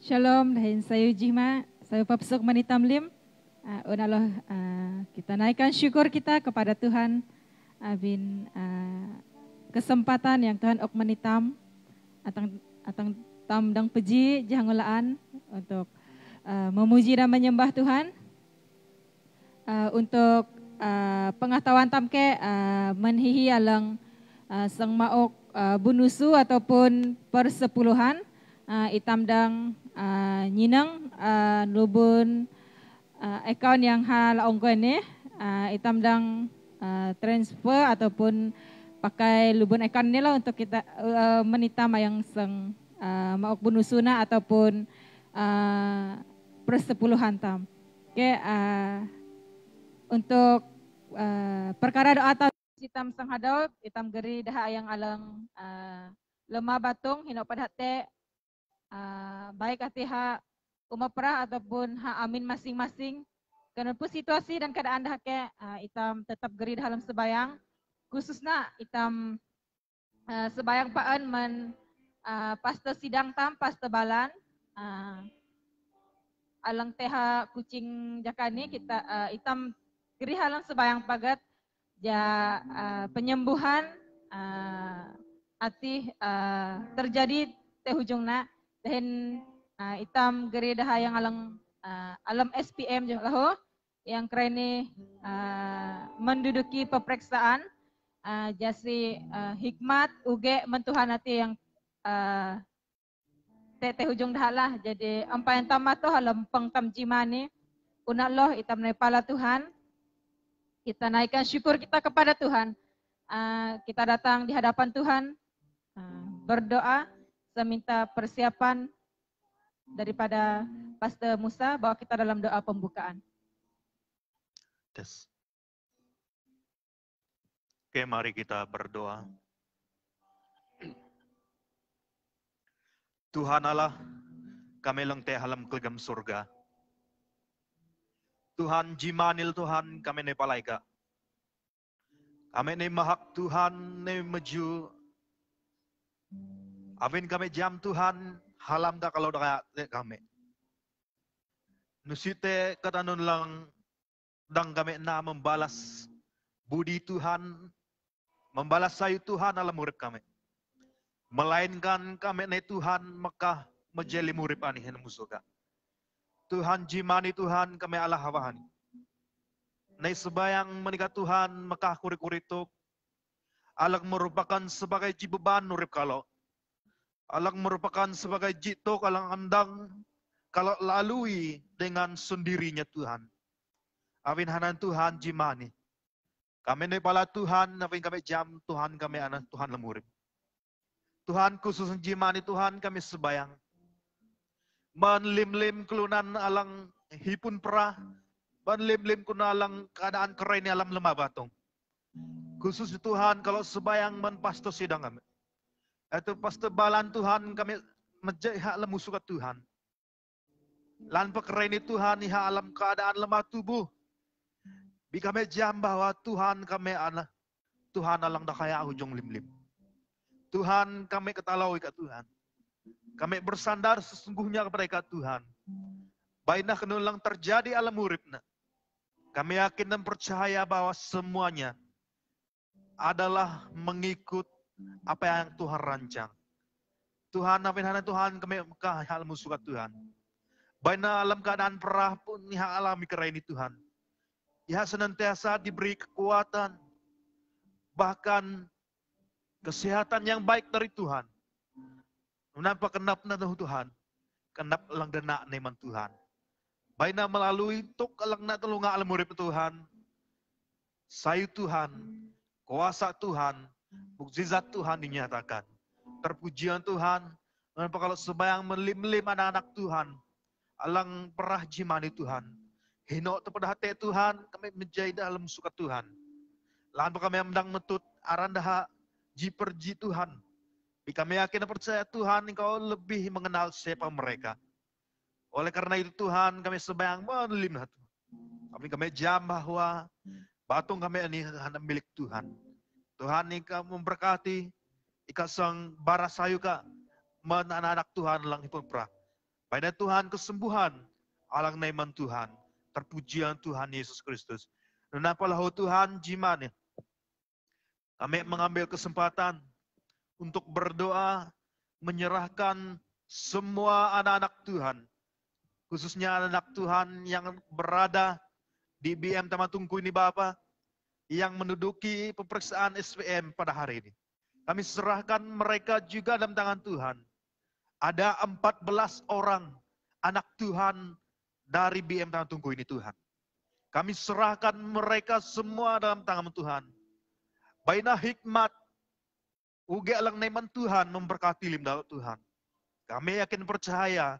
Shalom, dahin sayo jihma, sayo papsuk manitam lim. Unaloh kita naikkan syukur kita kepada Tuhan. Abin kesempatan yang Tuhan ok manitam atang tamdang peji jangulaan untuk memuji dan menyembah Tuhan. Untuk pengetahuan tamke menhihi alang sang maok bunusu ataupun persepuluhan itamdang nyinang lubun account yang hal ongkon ni itamdang transfer ataupun pakai lubun account ni lah untuk kita menitam yang sang maok bunusuna ataupun persepuluhan tam. Okay, untuk perkara doa atau hitam sang hadau hitam geri dah yang alang lemah batung hinok padate baik hati ha umat perah ataupun ha amin masing-masing kenapa situasi dan keadaan dah ke hitam tetap geri dalam sebayang khususnya hitam sebayang paan men paste sidang tam paste balan alang teha kucing jakani kita hitam geri halang sebayang pagat ja penyembuhan hati terjadi teh hujungna dan hitam geri dah yang alam SPM juga ho yang kerana menduduki peperiksaan jasi hikmat uge mentuhan hati yang teh hujung dah lah jadi apa yang tamat tu halam pengtam jimani unaloh hitam nepala Tuhan kita naikkan syukur kita kepada Tuhan kita datang di hadapan Tuhan berdoa seminta persiapan daripada Pastor Musa bawa kita dalam doa pembukaan. Yes. Oke, mari kita berdoa. Tuhan Allah, kami lang te halam kelegam surga. Tuhan jimanil Tuhan kami ne palaika. Kami ne mahak Tuhan ne maju. Amin kami jam Tuhan halam dah kalau dah kami. Nusite katanun lang dang kami na membalas budi Tuhan, membalas sayu Tuhan alam urip kami. Melainkan kami ne Tuhan maka menjadi murip ani hen musuga. Tuhan jimani Tuhan kami Allah hawahani. Nai sebayang menikah Tuhan maka kurik-kurituk. Alang merupakan sebagai jibeban urip kalau. Alang merupakan sebagai jitok alang andang kalau lalui dengan sendirinya Tuhan. Amin hanan Tuhan jimani. Kami ne pala Tuhan, amin kami jam Tuhan kami anak Tuhan lemurip. Tuhan khusus jimani Tuhan kami sebayang. Menlim-lim kelunan alang hipun perah. Menlim-lim kuna alang keadaan keren alam lemah batung. Khusus Tuhan kalau sebayang menpasto sidang kami. Itu pasto balan Tuhan kami menjadi hak lemu suka Tuhan. Lan pekereni Tuhan iha alam keadaan lemah tubuh. Bi kami jam bahwa Tuhan kami anak Tuhan alang dah kaya hujung lim-lim. Tuhan kami ketalau ikat Tuhan. Kami bersandar sesungguhnya kepada ikat Tuhan. Baiklah kenulang terjadi alam uripna. Kami yakin dan percaya bahwa semuanya adalah mengikut apa yang Tuhan rancang. Tuhan, amin Tuhan kami hal musuh Tuhan. Baiklah alam keadaan perah pun iha alami kerani Tuhan. Iha senantiasa diberi kekuatan. Bahkan kesehatan yang baik dari Tuhan. Kenapa kenap na Tuhan? Kenap lang dana neman Tuhan. Baina melalui tuk alang na telunga alam urip Tuhan. Sayu Tuhan, kuasa Tuhan, mukjizat Tuhan dinyatakan. Terpujian Tuhan, kenapa kalau sebayang melim-lim anak-anak Tuhan, alang perah jimani Tuhan. Hinok tepada hati Tuhan, kami menjadi dalam suka Tuhan. Lahan kami mendang metut arandaha ji Tuhan. Kami yakin dan percaya Tuhan engkau lebih mengenal siapa mereka. Oleh karena itu Tuhan kami sebayang melim hati. Kami jam bahwa batung kami ini hanya milik Tuhan. Tuhan engkau memberkati ika sang barasayu ka anak-anak Tuhan lang ipun pra. Pada Tuhan kesembuhan, alang naiman Tuhan, terpujian Tuhan Yesus Kristus. Nampalah Tuhan jimane. Kami mengambil kesempatan untuk berdoa, menyerahkan semua anak-anak Tuhan, khususnya anak Tuhan yang berada di BM Taman Tungku ini Bapak, yang menduduki pemeriksaan SPM pada hari ini. Kami serahkan mereka juga dalam tangan Tuhan. Ada 14 orang anak Tuhan dari BM Taman Tungku ini Tuhan. Kami serahkan mereka semua dalam tangan Tuhan. Baina hikmat, uge alang neman Tuhan memberkati lim dalam Tuhan. Kami yakin percaya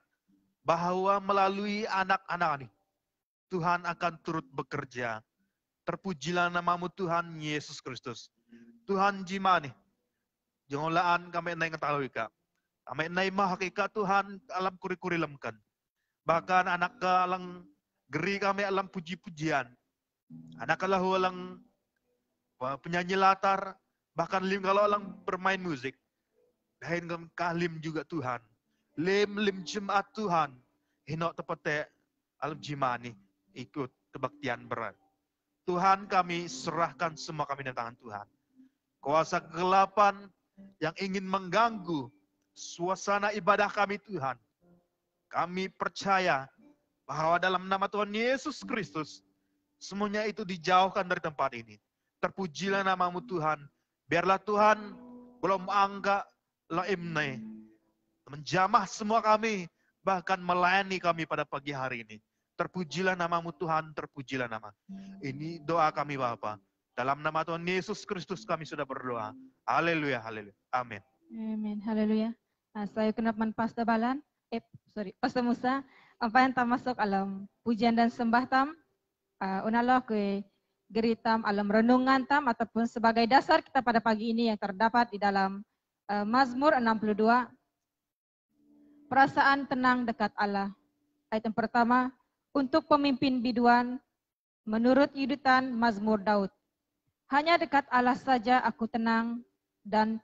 bahwa melalui anak-anak ini, Tuhan akan turut bekerja. Terpujilah namamu Tuhan Yesus Kristus. Tuhan jimani, jangolaan kami naik ngetahui ka. Kami naik hakikat Tuhan alam kurikulum kan. Bahkan anak ke alang geri kami alam puji-pujian. Anak kalahu alang penyanyi latar, bahkan lim kalau alang bermain musik. Dahin kalim juga Tuhan. Lim jemaat Tuhan. Hinok tepete alam jimani ikut kebaktian berat. Tuhan kami serahkan semua kami di tangan Tuhan. Kuasa kegelapan yang ingin mengganggu suasana ibadah kami Tuhan. Kami percaya bahwa dalam nama Tuhan Yesus Kristus, semuanya itu dijauhkan dari tempat ini. Terpujilah namamu Tuhan. Biarlah Tuhan belum angka laimne menjamah semua kami, bahkan melayani kami pada pagi hari ini. Terpujilah namamu Tuhan, terpujilah nama. Ini doa kami Bapa. Dalam nama Tuhan Yesus Kristus kami sudah berdoa. Haleluya, haleluya. Amin. Amin, haleluya. Saya kenapan Pastor Balan, Pastor Musa, apa yang tam masuk alam pujian dan sembah tam, unalah ke geritam alam renungan tam, ataupun sebagai dasar kita pada pagi ini yang terdapat di dalam Mazmur 62, perasaan tenang dekat Allah. Ayat yang pertama, untuk pemimpin biduan, menurut yudutan Mazmur Daud. Hanya dekat Allah saja aku tenang, dan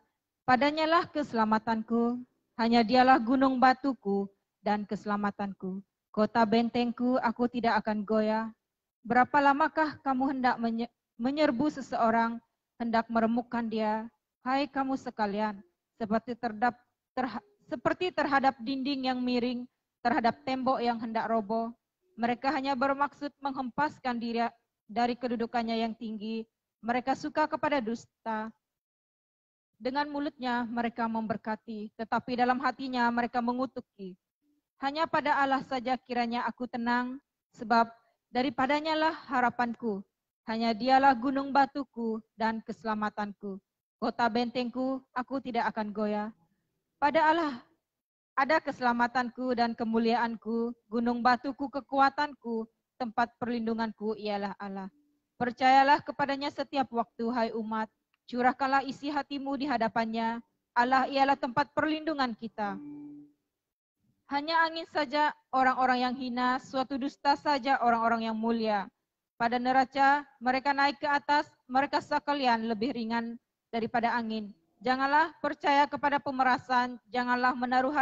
padanyalah keselamatanku, hanya dialah gunung batuku dan keselamatanku. Kota bentengku, aku tidak akan goyah. Berapa lamakah kamu hendak menyerbu seseorang, hendak meremukkan dia? Hai kamu sekalian, seperti terhadap dinding yang miring, terhadap tembok yang hendak roboh. Mereka hanya bermaksud menghempaskan diri dari kedudukannya yang tinggi. Mereka suka kepada dusta. Dengan mulutnya mereka memberkati, tetapi dalam hatinya mereka mengutuki. Hanya pada Allah saja kiranya aku tenang, sebab daripadanya lah harapanku. Hanya dialah gunung batuku dan keselamatanku. Kota bentengku, aku tidak akan goyah. Pada Allah ada keselamatanku dan kemuliaanku, gunung batuku kekuatanku, tempat perlindunganku ialah Allah. Percayalah kepadanya setiap waktu, hai umat. Curahkanlah isi hatimu di hadapannya. Allah ialah tempat perlindungan kita. Hanya angin saja orang-orang yang hina, suatu dusta saja orang-orang yang mulia. Pada neraca mereka naik ke atas, mereka sekalian lebih ringan daripada angin. Janganlah percaya kepada pemerasan, janganlah menaruh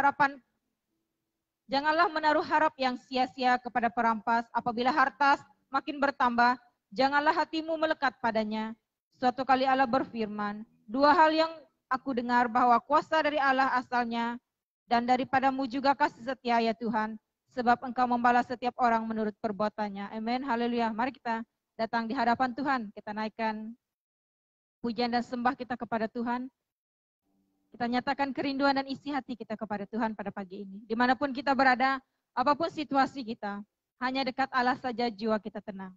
harap yang sia-sia kepada perampas. Apabila harta makin bertambah, janganlah hatimu melekat padanya. Suatu kali Allah berfirman, dua hal yang aku dengar, bahwa kuasa dari Allah asalnya, dan daripadamu juga kasih setia ya Tuhan, sebab Engkau membalas setiap orang menurut perbuatannya. Amin, haleluya. Mari kita datang di hadapan Tuhan, kita naikkan pujian dan sembah kita kepada Tuhan. Kita nyatakan kerinduan dan isi hati kita kepada Tuhan pada pagi ini. Dimanapun kita berada, apapun situasi kita, hanya dekat Allah saja jiwa kita tenang.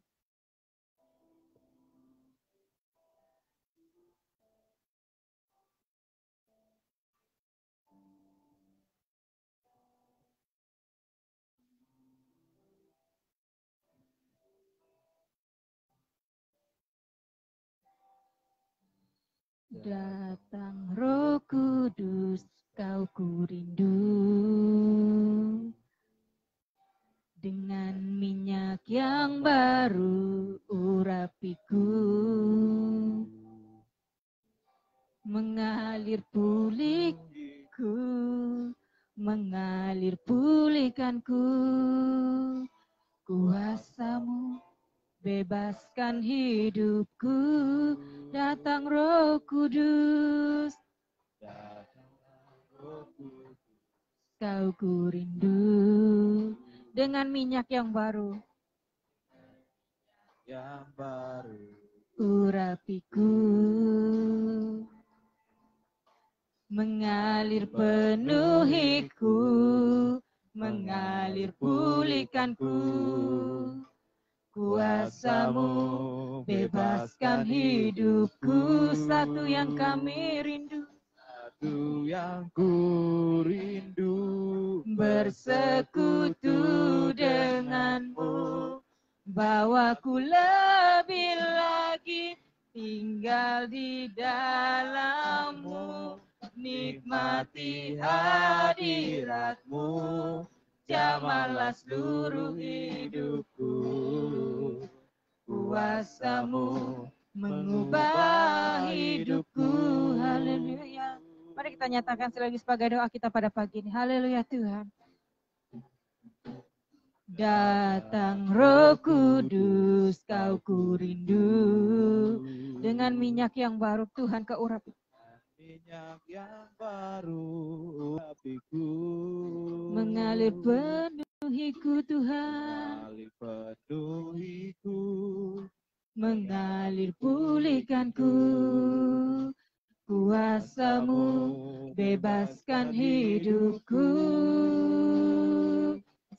Datang Roh Kudus, kau ku rindu, dengan minyak yang baru urapiku, mengalir pulihku, mengalir pulihkanku. Kuasa-Mu bebaskan hidupku. Datang Roh Kudus, Kau ku rindu dengan minyak yang baru. Urapiku mengalir penuhiku, mengalir pulihkanku. Kuasa-Mu bebaskan hidupku. Satu yang kami rindu, Satu yang ku rindu, bersekutu dengan-Mu. Bawaku lebih lagi tinggal di dalam-Mu, nikmati hadirat-Mu, jamahlah seluruh hidupku. Kuasa-Mu mengubah hidupku. Haleluya. Mari kita nyatakan sekali sebagai doa kita pada pagi ini. Haleluya Tuhan. Datang Roh Kudus, Kau ku rindu dengan minyak yang baru. Tuhan Kau urapi. minyak yang baru apiku, Mengalir penuhiku Tuhan, mengalir penuhiku, mengalir pulihkanku. Kuasa-Mu bebaskan hidupku.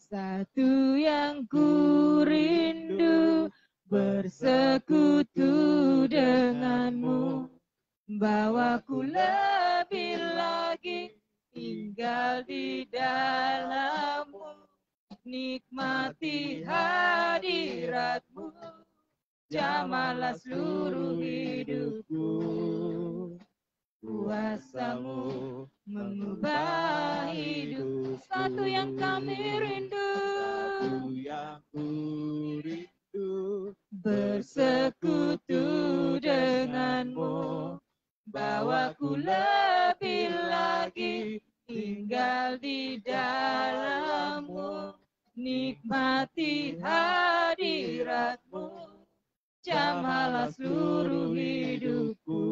Satu yang ku rindu, bersekutu dengan-Mu. Bawaku lebih lagi tinggal di dalam-Mu, nikmati hadirat-Mu, jamahlah seluruh hidupku. Kuasa-Mu mengubah hidup. Satu yang kami rindu, satu yang ku rindu, bersekutu dengan-Mu. Bawaku lebih lagi tinggal di dalam-Mu, nikmati hadirat-Mu, jamahlah seluruh hidupku.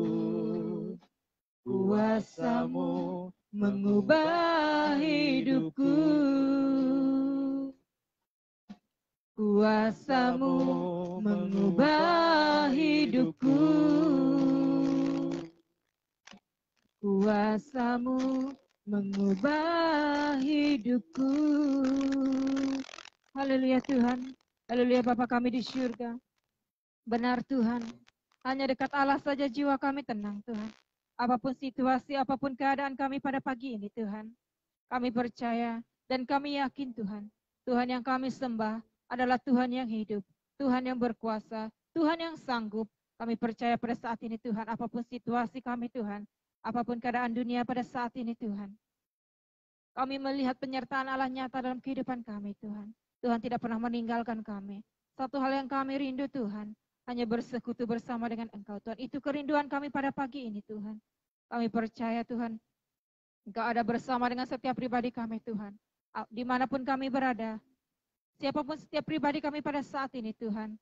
Kuasa-Mu mengubah hidupku. Kuasa-Mu mengubah hidupku. Kuasa-Mu mengubah hidupku. Haleluya Tuhan. Haleluya Bapa kami di syurga. Benar Tuhan. Hanya dekat Allah saja jiwa kami tenang Tuhan. Apapun situasi, apapun keadaan kami pada pagi ini Tuhan. Kami percaya dan kami yakin Tuhan. Tuhan yang kami sembah adalah Tuhan yang hidup. Tuhan yang berkuasa. Tuhan yang sanggup. Kami percaya pada saat ini Tuhan. Apapun situasi kami Tuhan. Apapun keadaan dunia pada saat ini Tuhan. Kami melihat penyertaan Allah nyata dalam kehidupan kami Tuhan. Tuhan tidak pernah meninggalkan kami. Satu hal yang kami rindu Tuhan. Hanya bersekutu bersama dengan Engkau Tuhan. Itu kerinduan kami pada pagi ini Tuhan. Kami percaya Tuhan. Engkau ada bersama dengan setiap pribadi kami Tuhan. Dimanapun kami berada. Siapapun setiap pribadi kami pada saat ini Tuhan.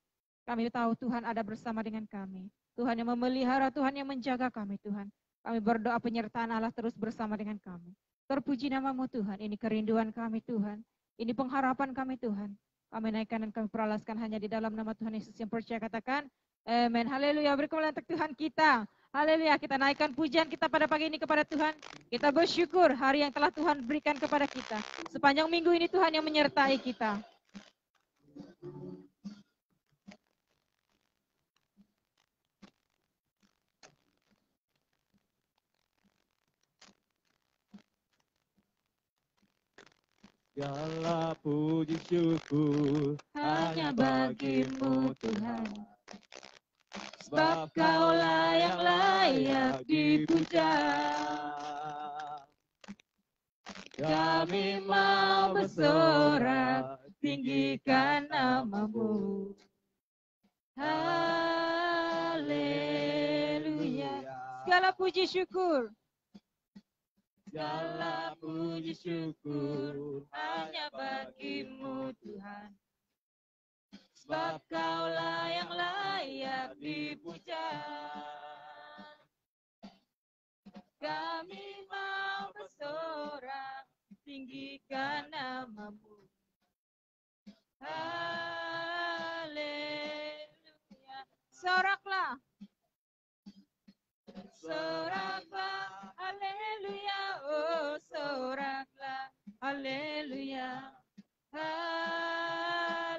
Kami tahu Tuhan ada bersama dengan kami. Tuhan yang memelihara, Tuhan yang menjaga kami Tuhan. Kami berdoa penyertaan Allah terus bersama dengan kami. Terpuji nama-Mu Tuhan. Ini kerinduan kami Tuhan. Ini pengharapan kami Tuhan. Kami naikkan dan kami peralaskan hanya di dalam nama Tuhan Yesus yang percaya katakan. Amin. Haleluya. Beri kemuliaan untuk Tuhan kita. Haleluya. Kita naikkan pujian kita pada pagi ini kepada Tuhan. Kita bersyukur hari yang telah Tuhan berikan kepada kita. Sepanjang minggu ini Tuhan yang menyertai kita. segala puji syukur Hanya bagi-Mu Tuhan. Sebab Kaulah yang layak dipuja. Kami mau bersorak, tinggikan nama-Mu. Haleluya. Segala puji syukur. Segala puji syukur hanya bagimu Tuhan. Sebab kaulah yang layak dipuja. Kami mau bersorak, tinggikan namamu. Haleluya. Soraklah. Soraklah, haleluya, oh soraklah, haleluya, haleluya,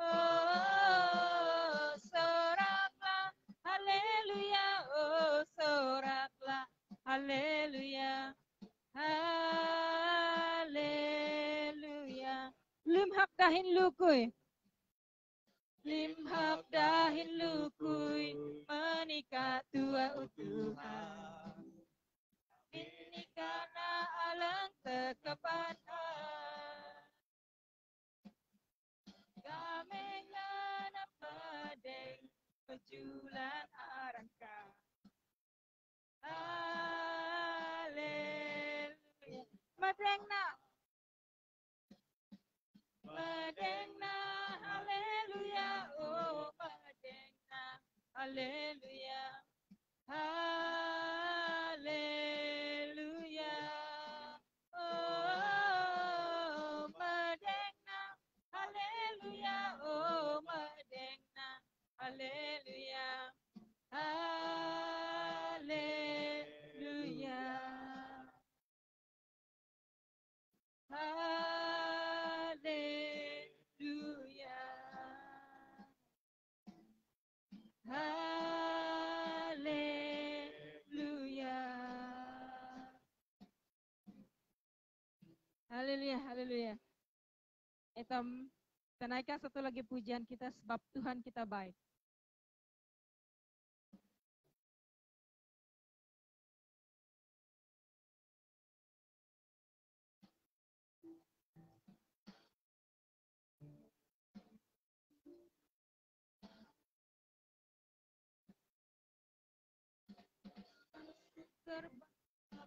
oh soraklah, haleluya, oh soraklah, haleluya, haleluya. Limhak dahin lukui. Limhak dahin lukui menikah tua Tuhan. Ini karena alang tekepatan. Gamengan apa deng pejulan arangka. Haleluya. Madengna. Madengna. Haleluya. Oh madengna. Haleluya. Haleluya. Oh madengna. Haleluya. Oh madengna. Haleluya. Haleluya. Haleluya. Haleluya. Haleluya, haleluya. Etam, kita naikkan satu lagi pujian kita sebab Tuhan kita baik.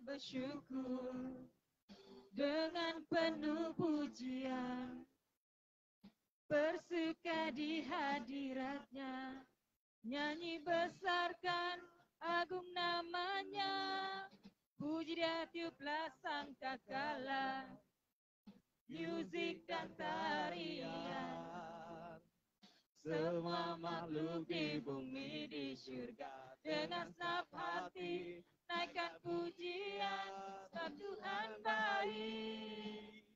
Bersyukur dengan penuh pujian, bersuka di hadiratnya, nyanyi besarkan agung namanya, puji dia tiuplah sangkakala, musik dan tarian, semua makhluk di bumi di surga, dengan senap hati naikkan pujian, sebab Tuhan baik.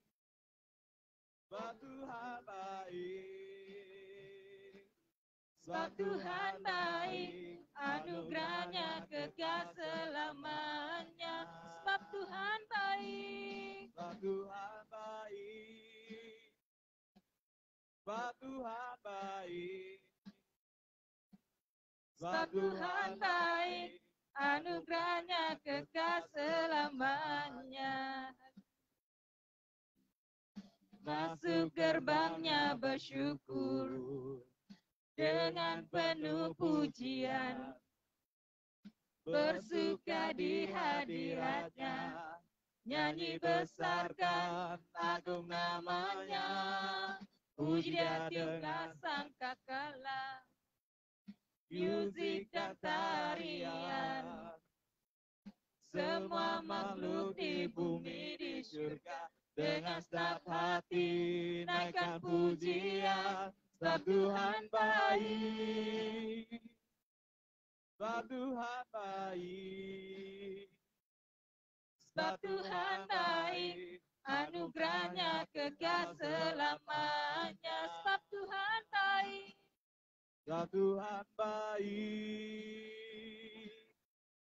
Sebab Tuhan baik. Sebab Tuhan baik, anugerahnya kekal selamanya. Sebab Tuhan baik. Sebab Tuhan baik. Sebab Tuhan baik. Sebab Tuhan baik, anugerahnya kekal selamanya. Masuk gerbangnya bersyukur dengan penuh pujian, bersuka di hadiratnya, nyanyi besarkan agung namanya, puji dia tiuplah sangkakala, musik dan tarian, semua makhluk di bumi di surga, dengan senap hati naikkan pujian, sebab Tuhan baik. Sebab Tuhan baik. Sebab Tuhan baik, anugerahnya kekal selamanya. Sebab Tuhan baik. Sebab Tuhan baik.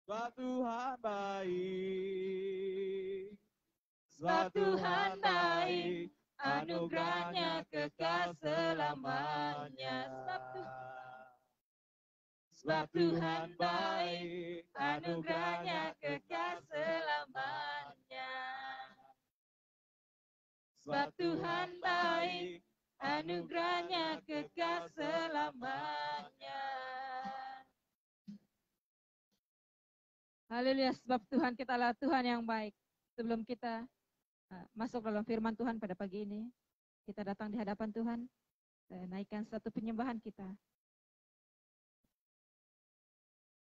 Sebab Tuhan baik. Sebab Tuhan baik, anugerahnya kekal selamanya. Sebab Tuhan baik, anugerahnya kekal selamanya. Sebab Tuhan baik, anugerahnya kekal selamanya. Haleluya, sebab Tuhan kita adalah Tuhan yang baik. Sebelum kita masuk dalam firman Tuhan pada pagi ini, kita datang di hadapan Tuhan, naikkan satu penyembahan kita.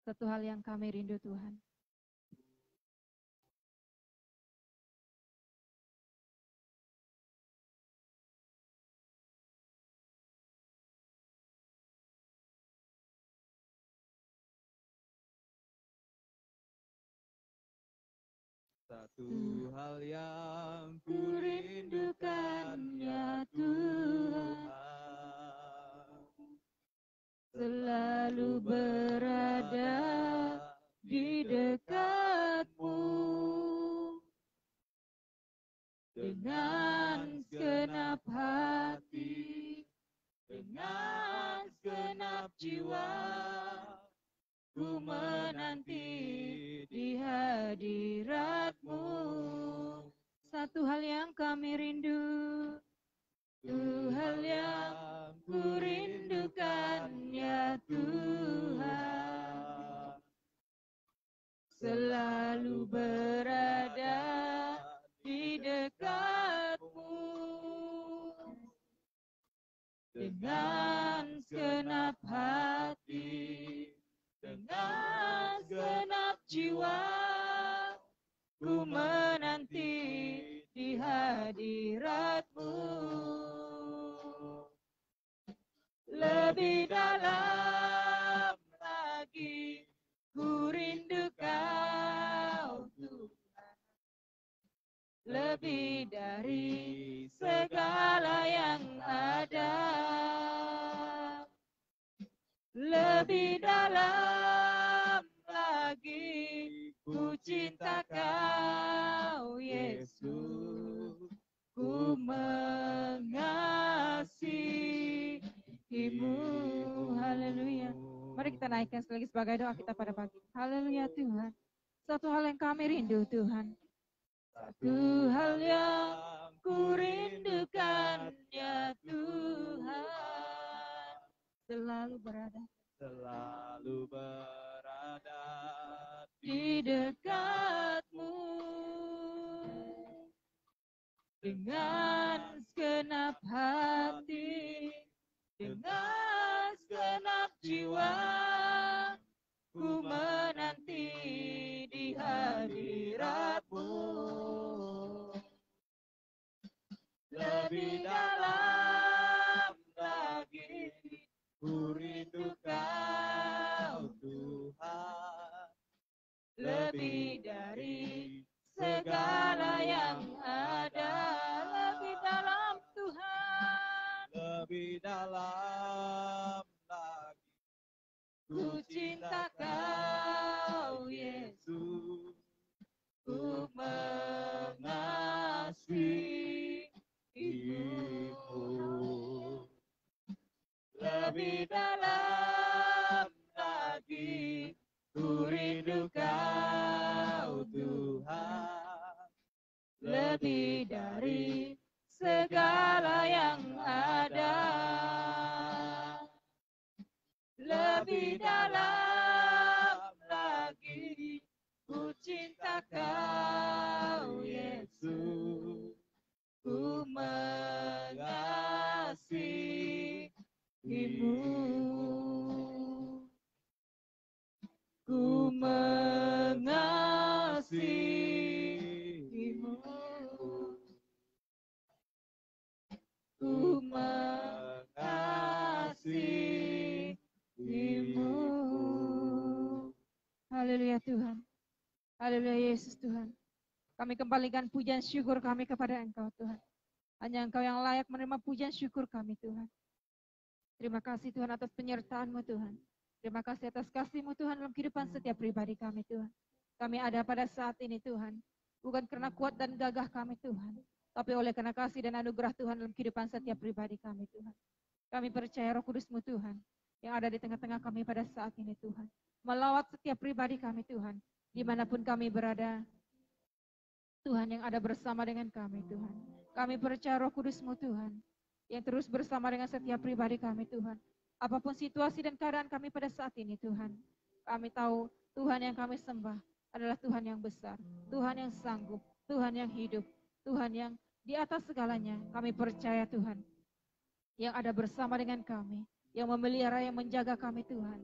Satu hal yang kami rindu Tuhan. Satu hal yang ku rindukan ya Tuhan, Selalu berada di dekatmu dengan segenap hati, dengan segenap jiwa, ku menanti di hadirat-Mu. Satu hal yang kami rindu, satu hal yang ku rindukan ya Tuhan, selalu berada di dekat-Mu dengan segenap hati, dengan segenap jiwa, ku menanti di hadirat-Mu. Lebih dalam lagi ku rindu Kau Tuhan, lebih dari segala yang ada. Lebih dalam lagi ku cinta Kau Yesus, ku mengasihi-Mu. Haleluya. Mari kita naikkan sekali sebagai doa kita pada pagi. Haleluya Tuhan. Satu hal yang kami rindu Tuhan. Satu hal yang ku rindukan ya Tuhan, selalu berada di dekat-Mu dengan segenap hati, dengan segenap jiwa, ku menanti di hadirat-Mu. Lebih dalam lagi ku rindu Kau Tuhan, lebih dari segala yang ada. Lebih dalam Tuhan, lebih dalam lagi ku cinta Kau Yesus, ku mengasihi-Mu. Lebih dalam lagi ku rindu Kau Tuhan, lebih dari segala yang ada. Lebih dalam lagi ku cinta Kau Yesus, ku mengasihi-Mu. Ku mengasihi-Mu. Ku mengasihi-Mu. Haleluya Tuhan. Haleluya Yesus Tuhan. Kami kembalikan pujian syukur kami kepada Engkau Tuhan. Hanya Engkau yang layak menerima pujian syukur kami Tuhan. Terima kasih Tuhan atas penyertaan-Mu Tuhan. Terima kasih atas kasih-Mu Tuhan dalam kehidupan setiap pribadi kami Tuhan. Kami ada pada saat ini Tuhan. Bukan karena kuat dan gagah kami Tuhan. Tapi oleh karena kasih dan anugerah Tuhan dalam kehidupan setiap pribadi kami Tuhan. Kami percaya Roh Kudus-Mu Tuhan. Yang ada di tengah-tengah kami pada saat ini Tuhan. Melawat setiap pribadi kami Tuhan. Dimanapun kami berada. Tuhan yang ada bersama dengan kami Tuhan. Kami percaya Roh Kudus-Mu Tuhan. Yang terus bersama dengan setiap pribadi kami Tuhan. Apapun situasi dan keadaan kami pada saat ini Tuhan. Kami tahu Tuhan yang kami sembah adalah Tuhan yang besar, Tuhan yang sanggup, Tuhan yang hidup, Tuhan yang di atas segalanya. Kami percaya Tuhan, yang ada bersama dengan kami, yang memelihara, yang menjaga kami Tuhan.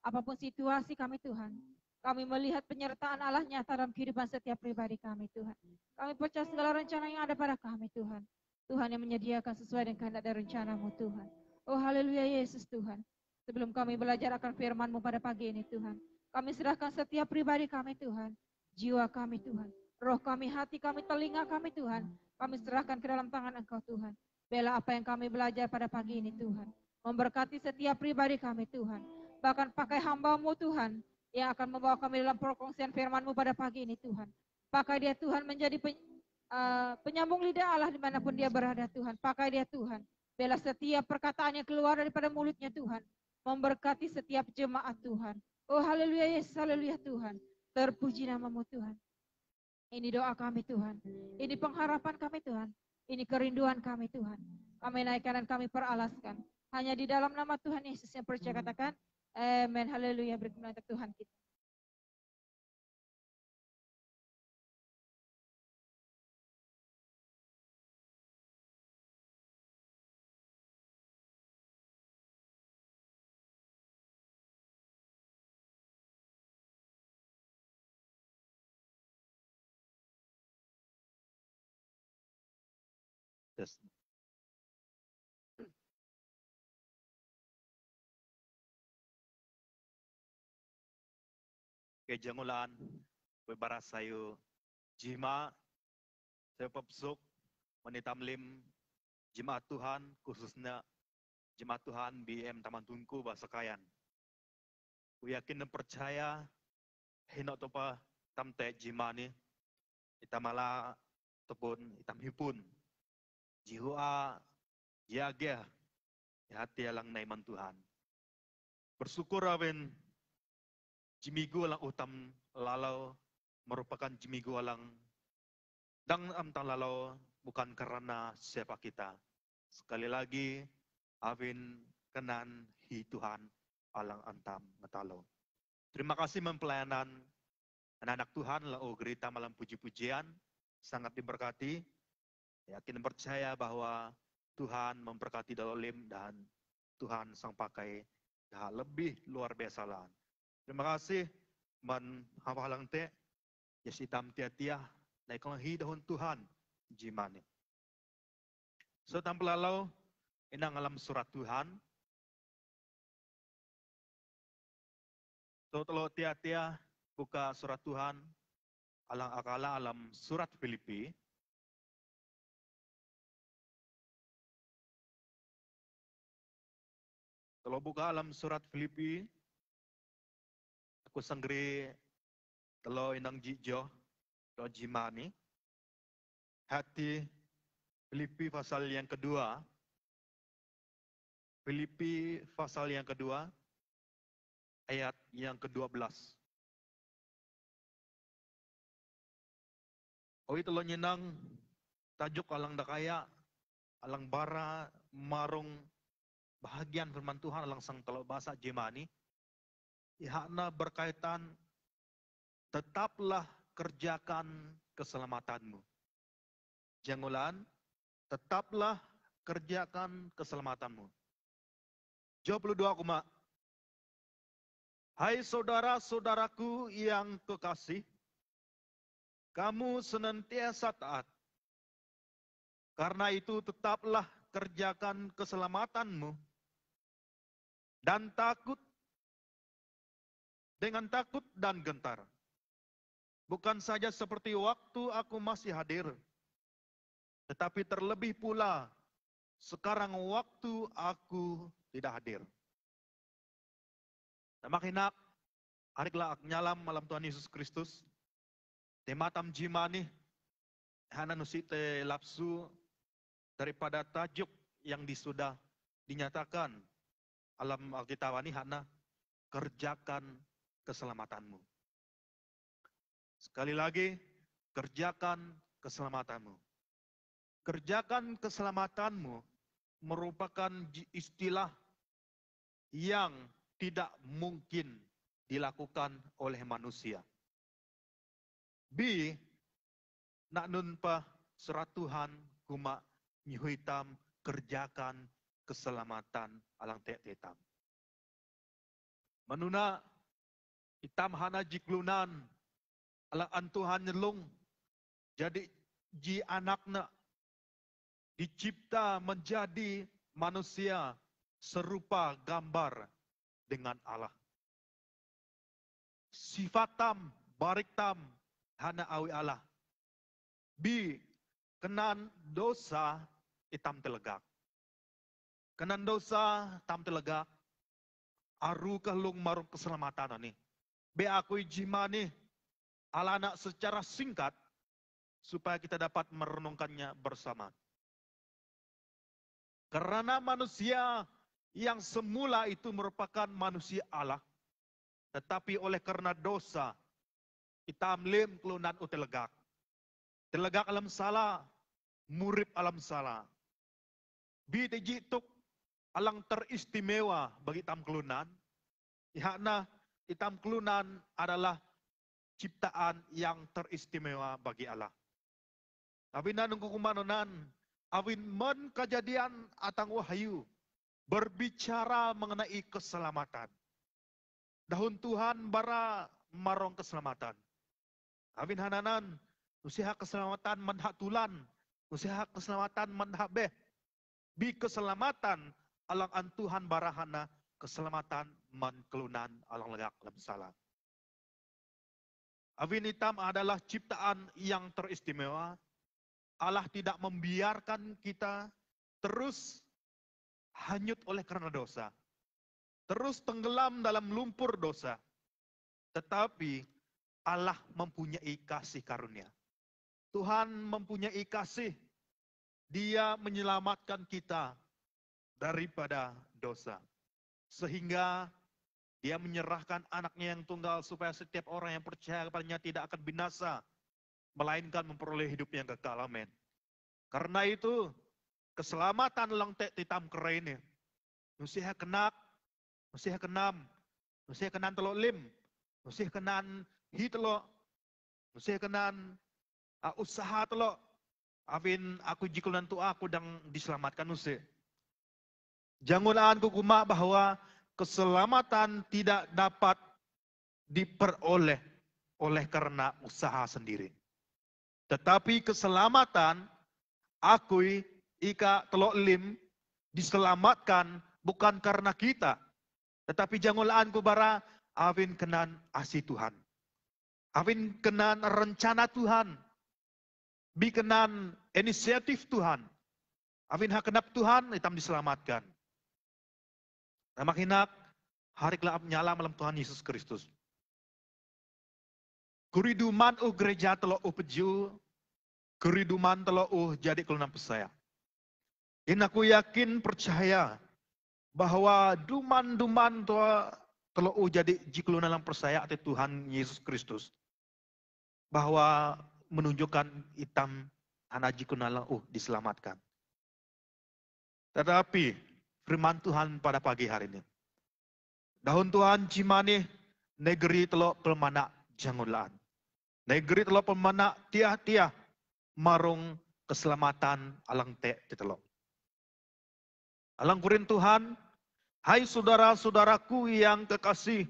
Apapun situasi kami Tuhan, kami melihat penyertaan Allah nyata dalam kehidupan setiap pribadi kami Tuhan. Kami percaya segala rencana yang ada pada kami Tuhan. Tuhan yang menyediakan sesuai dengan kehendak dan rencana-Mu Tuhan. Oh haleluya Yesus Tuhan. Sebelum kami belajar akan firman-Mu pada pagi ini Tuhan, kami serahkan setiap pribadi kami Tuhan, jiwa kami Tuhan, roh kami, hati kami, telinga kami Tuhan, kami serahkan ke dalam tangan Engkau Tuhan. Bela apa yang kami belajar pada pagi ini Tuhan. Memberkati setiap pribadi kami Tuhan. Bahkan pakai hamba-Mu Tuhan, yang akan membawa kami dalam perkongsian firman-Mu pada pagi ini Tuhan. Pakai dia Tuhan menjadi penyambung lidah Allah dimanapun dia berada Tuhan. Pakai dia Tuhan. Bela setiap perkataan yang keluar daripada mulutnya Tuhan. Memberkati setiap jemaat Tuhan. Oh haleluya Yesus, haleluya Tuhan. Terpuji nama-Mu Tuhan. Ini doa kami Tuhan. Ini pengharapan kami Tuhan. Ini kerinduan kami Tuhan. Kami naikkan dan kami peralaskan. Hanya di dalam nama Tuhan Yesus yang percaya katakan. Amin. Haleluya. Beri kemuliaan untuk Tuhan kita. Yes. Kay jangulan, bebaras sayo jima, sayo papsuk, manitamlim, jemaat Tuhan, khususnya jemaat Tuhan BM Taman Tungku Basakayan. Ku yakin dan percaya, hinok topa tamte jima ni, itamala tepun, itam hipun, jihua, jaga, hati alang naiman Tuhan. Bersyukur awin, jimigo alang utam lalau, merupakan jimigo alang dang amtang lalau bukan karena siapa kita. Sekali lagi, awin kenan hi Tuhan alang antam ngetalo. Terima kasih mempelayanan anak-anak Tuhan lau gerita malam puji-pujian, sangat diberkati. Yakin percaya bahwa Tuhan memberkati Dalolim dan Tuhan sang pakai lebih luar biasa lah. Terima kasih man hawalang te yasitam tia-tia naikong hidahun Tuhan jimani. So tampelalau inang alam surat Tuhan. So telo tia-tia buka surat Tuhan alang akala alam surat Filipi. Kalau buka alam surat Filipi, aku sanggri telo inang jijo, do jimani. Hati Filipi pasal yang kedua. Filipi pasal yang kedua, ayat yang ke-12. Oh itu lo nyenang, tajuk alang dakaya, alang bara, marung, bahagian firman Tuhan alang sang telo bahasa Jemani. Ihakna berkaitan, tetaplah kerjakan keselamatanmu. Jangulan, tetaplah kerjakan keselamatanmu. 22 kuma. Hai saudara-saudaraku yang kekasih, kamu senantiasa taat. Karena itu tetaplah kerjakan keselamatanmu dan dengan takut dan gentar. Bukan saja seperti waktu aku masih hadir, tetapi terlebih pula sekarang waktu aku tidak hadir. Namakinak, hariklah nyalam malam Tuhan Yesus Kristus. Tematam jimani, hana nusite lapsu daripada tajuk yang sudah dinyatakan alam Alkitab ini hana kerjakan keselamatanmu. Sekali lagi, kerjakan keselamatanmu. Kerjakan keselamatanmu merupakan istilah yang tidak mungkin dilakukan oleh manusia. B, nak nun pa seratuhan kuma nyuhitam kerjakan keselamatan alang tek-tetam. Manuna itam hana jiklunan alang antuhan nyelung jadi ji anakna dicipta menjadi manusia serupa gambar dengan Allah. Sifatam, bariktam, hana awi Allah. B, kenan dosa itam telegak. Kenan dosa tam telegak. Aru kehlung marung keselamatan ni. B, aku jima ni. Ala anak secara singkat supaya kita dapat merenungkannya bersama. Karena manusia yang semula itu merupakan manusia Allah, tetapi oleh karena dosa, itam lem kelunan utelegak. Telegak alam salah, murib alam salah. Biji tuk alang teristimewa bagi itam kelunan. Ihakna itam kelunan adalah ciptaan yang teristimewa bagi Allah. Tapi nanungku kumanonan, awin men kejadian atang wahyu berbicara mengenai keselamatan. Dahun Tuhan bara marong keselamatan. Awin hananan, usaha keselamatan menhak tulan, usaha keselamatan menhak beh. Bi keselamatan alang an Tuhan barahana, keselamatan menkelunan alang legak alam salah. Awin hitam adalah ciptaan yang teristimewa. Allah tidak membiarkan kita terus hanyut oleh karena dosa. Terus tenggelam dalam lumpur dosa. Tetapi Allah mempunyai kasih karunia. Tuhan mempunyai kasih. Dia menyelamatkan kita daripada dosa. Sehingga dia menyerahkan anaknya yang tunggal supaya setiap orang yang percaya kepadanya tidak akan binasa, melainkan memperoleh hidup yang kekal. Amin. Karena itu, keselamatan lang titam kerene. Nusiha kenak, nusiha kenam, nusiha kenan telok lim, nusiha kenan hitelo, nusiha kenan usaha telok. Avin aku jikulan tu aku dang diselamatkan nusi. Jangan ku kuma bahwa keselamatan tidak dapat diperoleh oleh karena usaha sendiri. Tetapi keselamatan akui ika telok lim diselamatkan bukan karena kita. Tetapi jangan ku bara awin kenan asih Tuhan. Awin kenan rencana Tuhan. Bi kenan inisiatif Tuhan. Awin hakenap Tuhan hitam diselamatkan. Nama hinak hari kelap nyala malam Tuhan Yesus Kristus. Kuriduman gereja telo peju, kuriduman telo jadi kelunan pesaya. Ini aku yakin percaya bahwa duman-duman telo jadi jikelunan dalam persaya ati Tuhan Yesus Kristus. Bahwa menunjukkan hitam anak jikelunan diselamatkan. Tetapi firman Tuhan pada pagi hari ini. Dahun Tuhan cimane negeri telo pelmana jangulaan. Negeri telo pelmana tiah-tiah marung keselamatan alang telo. Alang kurin Tuhan, hai saudara-saudaraku yang kekasih,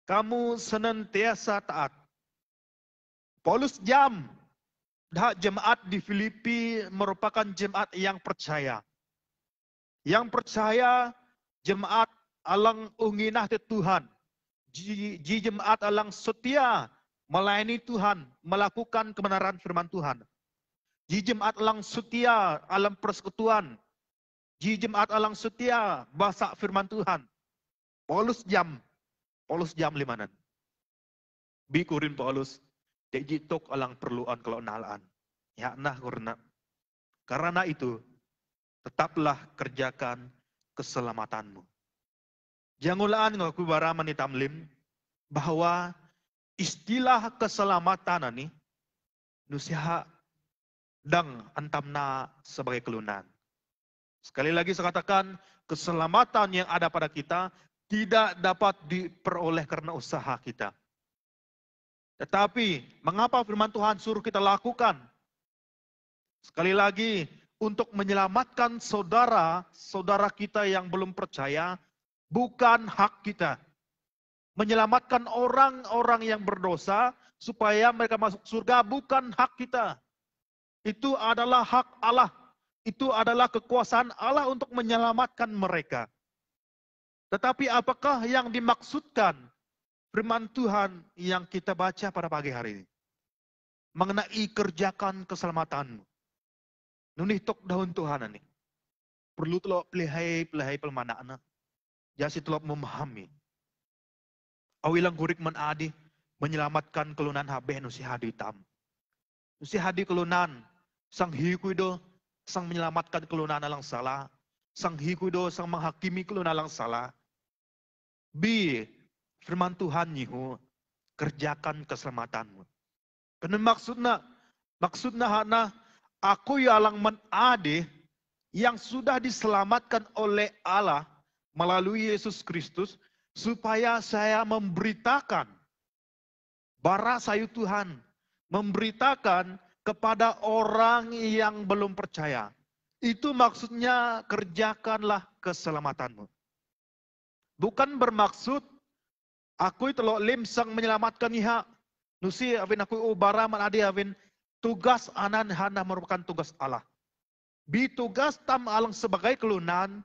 kamu senantiasa taat. Paulus jemaat di Filipi merupakan jemaat yang percaya. Yang percaya jemaat alang unginah te Tuhan. Jemaat alang setia melayani Tuhan, melakukan kebenaran firman Tuhan. Jemaat alang setia alam persekutuan. Jemaat alang setia bahasa firman Tuhan. Paulus jam limanan. Bikurin Paulus, jitok alang perluan kalau nalaan. Ya nah karena itu, tetaplah kerjakan keselamatanmu. Jangulaan ngaku bara manitam lim bahwa istilah keselamatan ini nusiha dang antamna sebagai kelunan. Sekali lagi saya katakan keselamatan yang ada pada kita tidak dapat diperoleh karena usaha kita. Tetapi mengapa firman Tuhan suruh kita lakukan? Sekali lagi, untuk menyelamatkan saudara-saudara kita yang belum percaya, bukan hak kita. Menyelamatkan orang-orang yang berdosa supaya mereka masuk surga bukan hak kita. Itu adalah hak Allah. Itu adalah kekuasaan Allah untuk menyelamatkan mereka. Tetapi apakah yang dimaksudkan firman Tuhan yang kita baca pada pagi hari ini? Mengenai kerjakan keselamatanmu. Nunih tok daun Tuhan ini. Perlu telok pelihai pelmanakna. Jasi telok memahami. Awilang gurik menadi menyelamatkan kelunan habeh nusi hadi tam. Nusi hadi kelunan sang hikuido sang menyelamatkan kelunan alang salah. Sang hikuido sang menghakimi kelunan alang salah. Firman Tuhan nyihu kerjakan keselamatanmu. Karena maksudnya hana aku yalang menade yang sudah diselamatkan oleh Allah melalui Yesus Kristus supaya saya memberitakan bara sayu Tuhan, memberitakan kepada orang yang belum percaya. Itu maksudnya kerjakanlah keselamatanmu. Bukan bermaksud aku telok lim sang menyelamatkan iha. Nusi avin aku ubara manade avin tugas anan hana merupakan tugas Allah. Tugas tam alang sebagai kelunan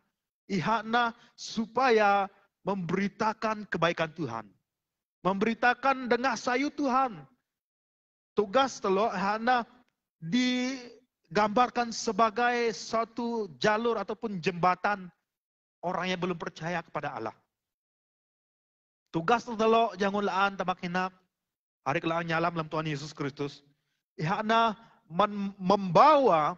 ihana supaya memberitakan kebaikan Tuhan. Memberitakan dengan sayu Tuhan. Tugas telok hana digambarkan sebagai satu jalur ataupun jembatan orang yang belum percaya kepada Allah. Tugas telok jangan laan tamak hinak. Hari kelaan nyalam dalam Tuhan Yesus Kristus. Ihana membawa,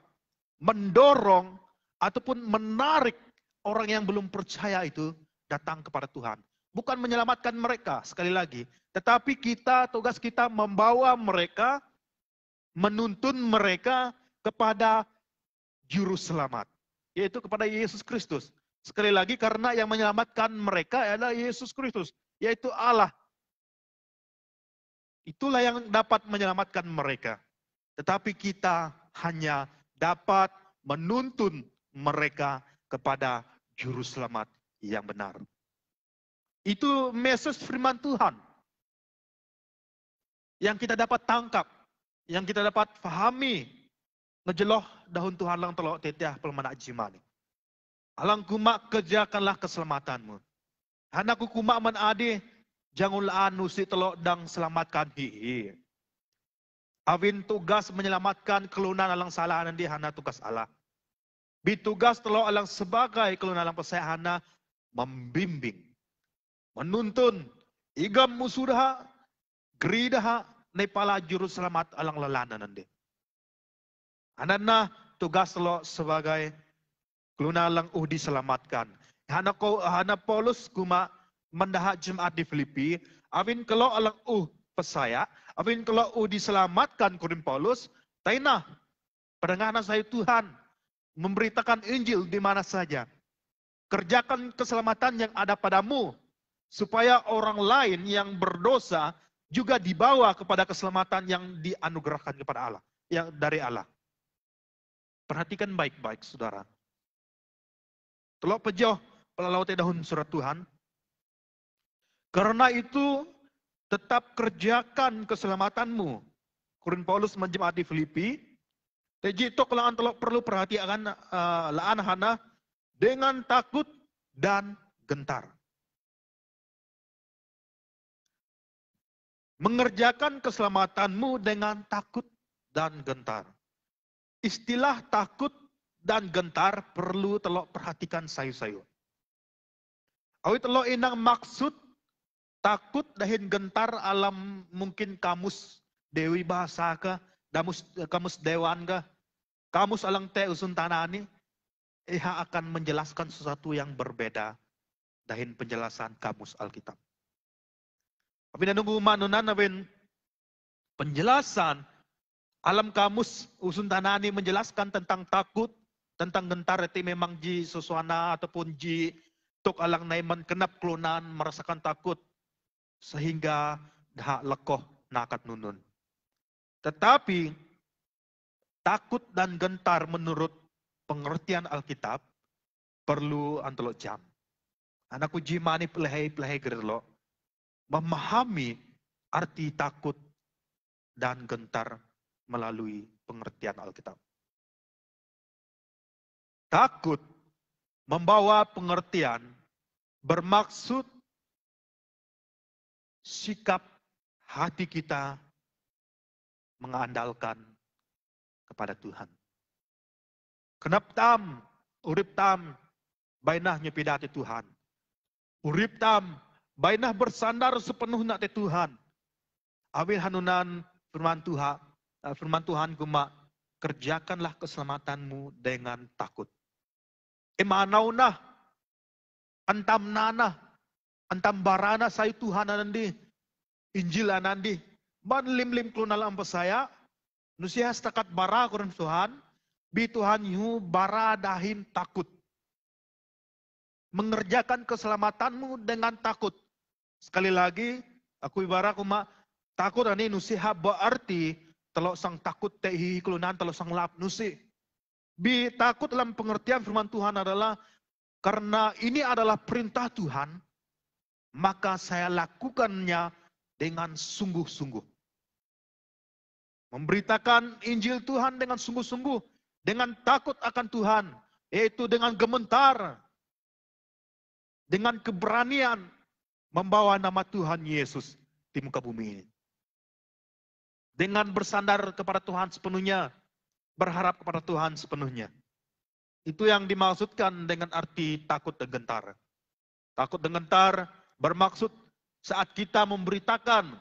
mendorong, ataupun menarik orang yang belum percaya itu datang kepada Tuhan. Bukan menyelamatkan mereka, sekali lagi. Tetapi tugas kita membawa mereka, menuntun mereka kepada juru selamat. Yaitu kepada Yesus Kristus. Sekali lagi karena yang menyelamatkan mereka adalah Yesus Kristus. Yaitu Allah. Itulah yang dapat menyelamatkan mereka. Tetapi kita hanya dapat menuntun mereka kepada juru selamat yang benar. Itu message firman Tuhan. Yang kita dapat tangkap. Yang kita dapat fahami. Ngejeloh daun Tuhan lang telok tetiah pelmanak jimani. Alang kumak kerjakanlah keselamatanmu. Hanaku kumak menade. Jangan nusi telok dang selamatkan hihi. Awin tugas menyelamatkan kelunan alang salah nanti hana tugas Allah. Tugas telok alang sebagai kelunan alang pesaya hana membimbing. Menuntun. Igam musudah. Geridah. Nepala juru selamat alang lelana nanti. Hana tugas telok sebagai kelunan alang diselamatkan. Hana Paulus kuma mendahat jemaat di Filipi, awin kalau alang pesaya, awin kalau diselamatkan kurim Paulus, tainah, pendengaran saya Tuhan, memberitakan Injil di mana saja. Kerjakan keselamatan yang ada padamu, supaya orang lain yang berdosa juga dibawa kepada keselamatan yang dianugerahkan kepada Allah, yang dari Allah. Perhatikan baik-baik, saudara. Telok pejoh, pelalau dahun surat Tuhan. Karena itu, tetap kerjakan keselamatanmu. Kurin Paulus menjemaat di Filipi. Teji itu kelangan telok perlu perhatikan laan hana dengan takut dan gentar. Mengerjakan keselamatanmu dengan takut dan gentar. Istilah takut dan gentar perlu telok perhatikan sayu-sayu. Awi telok inang maksud takut dahin gentar alam mungkin kamus dewi bahasa ke, kamus dewan ke, kamus alang te usun tanani, akan menjelaskan sesuatu yang berbeda dahin penjelasan kamus Alkitab. Tapi nunggu manunan abin penjelasan alam kamus usun tanani menjelaskan tentang takut, tentang gentar itu memang ji susuana ataupun ji tok alang naiman kenap kelunan merasakan takut. Sehingga dah lekoh nakat nunun. Tetapi takut dan gentar menurut pengertian Alkitab perlu antelok jam. Anakku jimani pelehai gerlo memahami arti takut dan gentar melalui pengertian Alkitab. Takut membawa pengertian bermaksud sikap hati kita mengandalkan kepada Tuhan. Kenap tam, urip tam, bainah nyepidati Tuhan. Urip tam, bainah bersandar sepenuhnya te Tuhan. Awil hanunan firman Tuhan kuma, kerjakanlah keselamatanmu dengan takut. Emanaunah, antam nanah, antam barana sayu Tuhan anandi, Injil anandi, ban lim klunal ampa saya, nusia setakat bara kurang Tuhan, bi Tuhan yu bara dahin takut. Mengerjakan keselamatanmu dengan takut. Sekali lagi, aku ibarat kuma takut ani nusiha berarti telok sang takut tehi kelunan telok sang lap nusi. Bi takut dalam pengertian firman Tuhan adalah karena ini adalah perintah Tuhan, maka saya lakukannya dengan sungguh-sungguh. Memberitakan Injil Tuhan dengan sungguh-sungguh, dengan takut akan Tuhan, yaitu dengan gementar, dengan keberanian membawa nama Tuhan Yesus di muka bumi ini. Dengan bersandar kepada Tuhan sepenuhnya, berharap kepada Tuhan sepenuhnya. Itu yang dimaksudkan dengan arti takut dan gentar. Takut dan gentar bermaksud saat kita memberitakan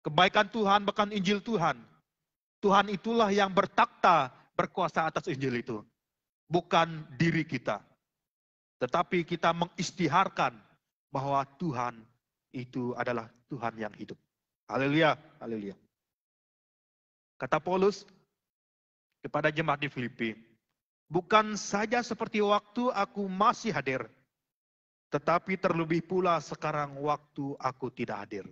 kebaikan Tuhan, bahkan Injil Tuhan. Tuhan itulah yang bertakhta, berkuasa atas Injil itu. Bukan diri kita. Tetapi kita mengistiharkan bahwa Tuhan itu adalah Tuhan yang hidup. Haleluya, haleluya. Kata Paulus kepada jemaat di Filipi, bukan saja seperti waktu aku masih hadir, tetapi terlebih pula sekarang waktu aku tidak hadir.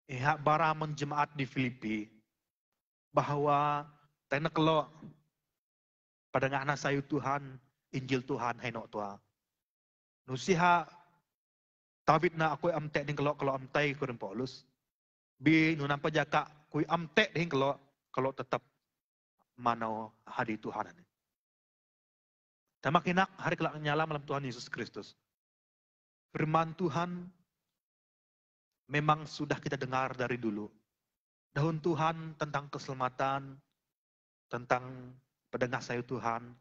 Ihak bara menjemaat di Filipi, bahwa tenek lo pada ngana sayu Tuhan, Injil Tuhan henok tua. Nusiha tabit na aku amtek ding kalau amtai kurang Paulus. Bi nunam pajaka kui amtek ding kalau tetap manau hadi Tuhan ini. Dan makinak hari kelak nyala malam Tuhan Yesus Kristus. Firman Tuhan memang sudah kita dengar dari dulu. Daun Tuhan tentang keselamatan, tentang pedengah sayu Tuhan.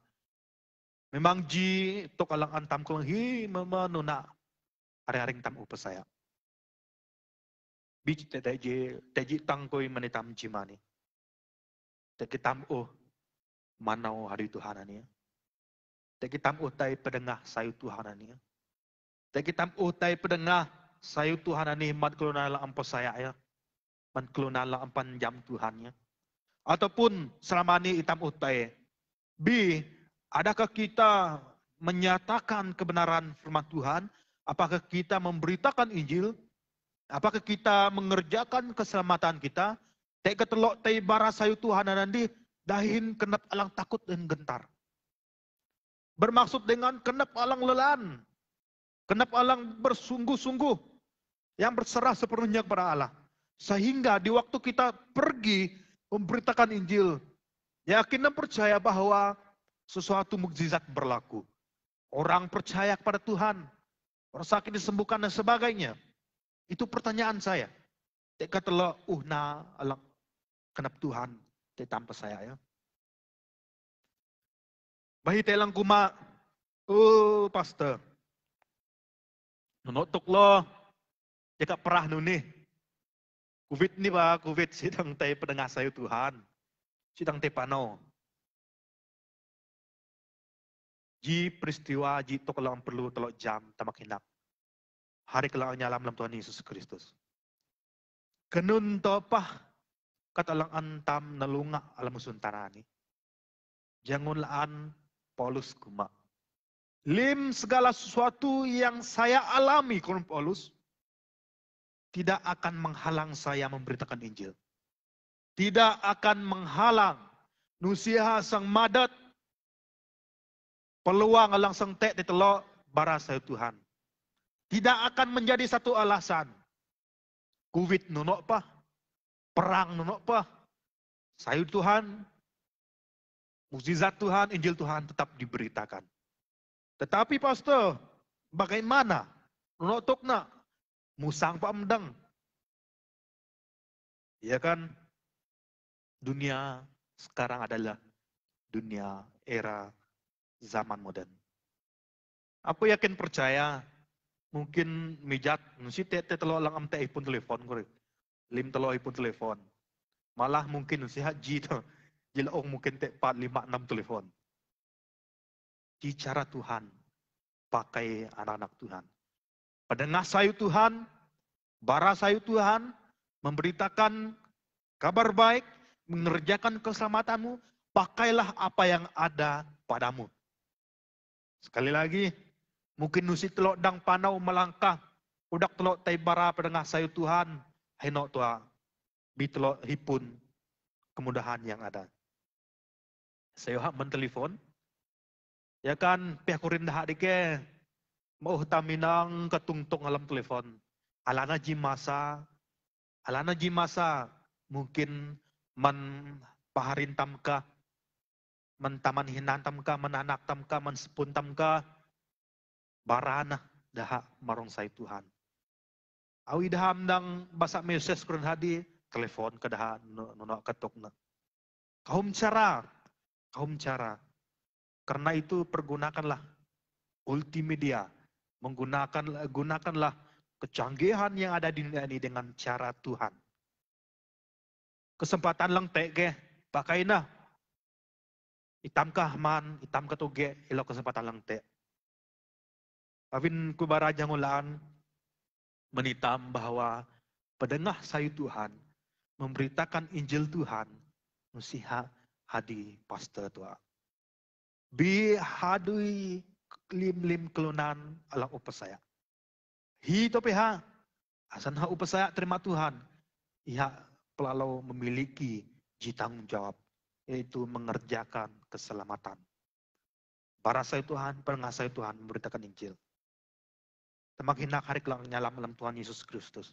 Memang ji tok alang antam kulang hi memenuna hari-hari tam upa saya. Biji teji tangkoi menitam jimani. Tekitam manau hari Tuhan ini. Tekitam tai pedengah sayu Tuhan ini. Tekitam tai pedengah sayu Tuhan ini mat kelunala ampo saya ya. Mat kelunala ampan jam Tuhannya. Ataupun selama ini itam utai. Adakah kita menyatakan kebenaran firman Tuhan? Apakah kita memberitakan Injil? Apakah kita mengerjakan keselamatan kita? Tek ketelok tei bara sayu Tuhan nanti dahin kenap alang takut dan gentar. Bermaksud dengan kenap alang lelan. Kenap alang bersungguh-sungguh. Yang berserah sepenuhnya kepada Allah. Sehingga di waktu kita pergi memberitakan Injil. Yakin dan percaya bahwa sesuatu mukjizat berlaku. Orang percaya kepada Tuhan. Orang sakit disembuhkan dan sebagainya. Itu pertanyaan saya. Teka telah na alang kenap Tuhan tanpa saya ya. Bahi telang kuma, pastor. Nunotok lo, jika perah nuni. Covid ni ba, Covid sidang tay pedengah sayo Tuhan. Sidang tay pano. Ji peristiwa, ji tok lang perlu telok jam tamak hinak. Hari kelang nyalam dalam Tuhan Yesus Kristus. Kenun topah katalang antam nalunga alam musuntarani. Jangan laan Paulus kuma. Lim segala sesuatu yang saya alami kurang Paulus. tidak akan menghalang saya memberitakan Injil. Tidak akan menghalang nusiha sang madat peluang alang sang tek di telok bara saya Tuhan. Tidak akan menjadi satu alasan. Covid nunok pa, perang nunok pa, sayu Tuhan, mukjizat Tuhan, Injil Tuhan tetap diberitakan. Tetapi pastor, bagaimana? Nunok tokna, musang pa amdang. Ya kan? Dunia sekarang adalah dunia era zaman modern. Aku yakin percaya, mungkin mijat, si tete telo lang am teh pun telepon ko lim telo pun telepon. Malah mungkin si haji to, jilaong mungkin teh 4, 5, 6 telepon. Di cara Tuhan, pakai anak-anak Tuhan. Pendengar sayu Tuhan, bara sayu Tuhan, memberitakan kabar baik, mengerjakan keselamatanmu, pakailah apa yang ada padamu. Sekali lagi, mungkin nusi telok dang panau melangkah, udak telok taibara pendengar sayu Tuhan, henok tua, bi telok hipun kemudahan yang ada. Saya hak mentelepon, ya kan, pihak kurindah dike, mau taminang ketungtung alam telepon, alana jimasa, mungkin man paharin tamka, man taman hinan tamka, man anak tamka, man sepun tamka, barana dah marong say Tuhan. Awi dah amdang basa meses kurun hadi, telepon ke dah nunok ketok na. Kaum cara. Karena itu pergunakanlah multimedia, gunakanlah kecanggihan yang ada di dunia ini dengan cara Tuhan. Kesempatan lang tege, pakai na. Itam kahman, itam katuge, ilo kesempatan lang te. Pawin kubara jangulaan, menitam bahwa pendengar sayu Tuhan, memberitakan Injil Tuhan, nusiha hadi pastor tua. Bi hadui lim kelunan alang upasaya. Hi to peha, asan ha upasaya terima Tuhan. Iha pelalau memiliki tanggung jawab, yaitu mengerjakan keselamatan. Para saya Tuhan, pengasai Tuhan, memberitakan Injil. Temakin nak hari kelang nyalam dalam Tuhan Yesus Kristus.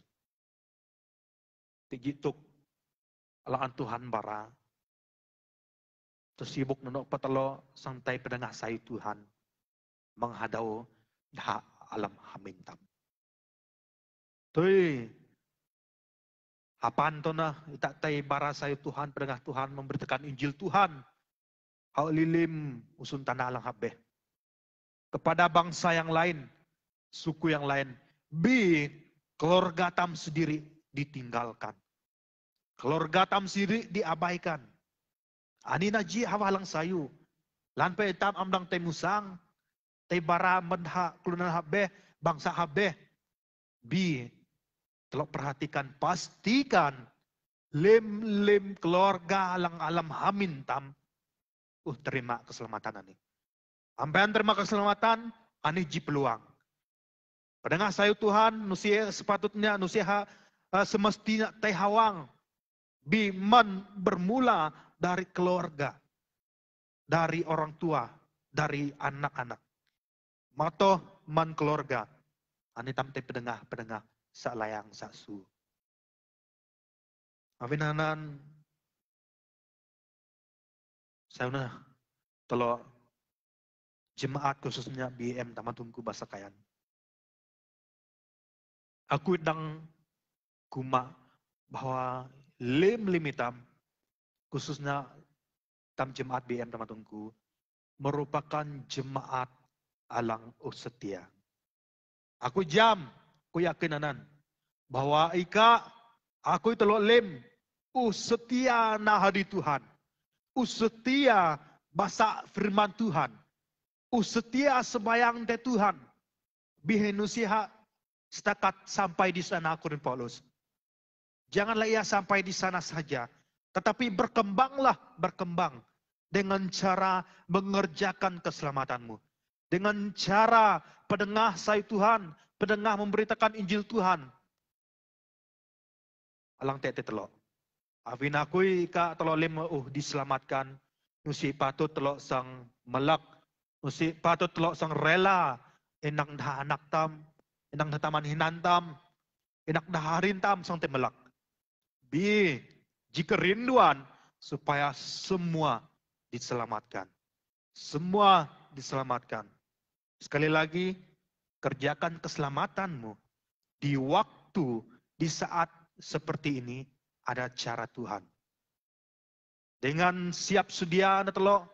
Tigituk alaan Tuhan bara. Tersibuk nunok patelo santai pedangah saya Tuhan. Menghadau dah alam hamintam. Tuy, apaan to na itak tay bara sayo Tuhan, pedangah Tuhan memberitakan Injil Tuhan. Hau lilim usun tanah alang habeh. Kepada bangsa yang lain, suku yang lain, keluarga tam sendiri ditinggalkan. Keluarga tam sendiri diabaikan. Ani naji hawalang sayu. Lanpe tam amdang tay musang, tay bara mendha kelunan habeh, bangsa habeh. Telok perhatikan, pastikan lim keluarga alang hamintam. Terima keselamatan ani. Ampean terima keselamatan, ani ji peluang. Pendengar sayu Tuhan, nusia sepatutnya, nusia semestinya teh hawang. Bermula dari keluarga, dari orang tua, dari anak-anak. Mato man keluarga. Ani tam teh pendengar sak layang sak su. Awinanan saya na telo jemaat khususnya BM Tamatungku Basakayan. Aku dang kuma bahwa limitam khususnya tam jemaat BM Tamatungku merupakan jemaat alang setia. Aku yakin anan bahwa aku itu lem setia na hadi Tuhan. Setia basa firman Tuhan. Setia sembayang de Tuhan. Bihenusiha setakat sampai di sana aku dan Paulus. Janganlah ia sampai di sana saja. Tetapi berkembang dengan cara mengerjakan keselamatanmu. Dengan cara pendengar say Tuhan, pendengar memberitakan Injil Tuhan. alang te telok. Avin akui ka telok lim diselamatkan. Nusi patut telok sang melak. Nusi patut telok sang rela. Inang dah anak tam. Inang dah taman hinantam. Inak dah harintam sang te melak. Jika rinduan supaya semua diselamatkan. Semua diselamatkan. Sekali lagi, kerjakan keselamatanmu di waktu, di saat seperti ini ada cara Tuhan. Dengan siap sedia na telok,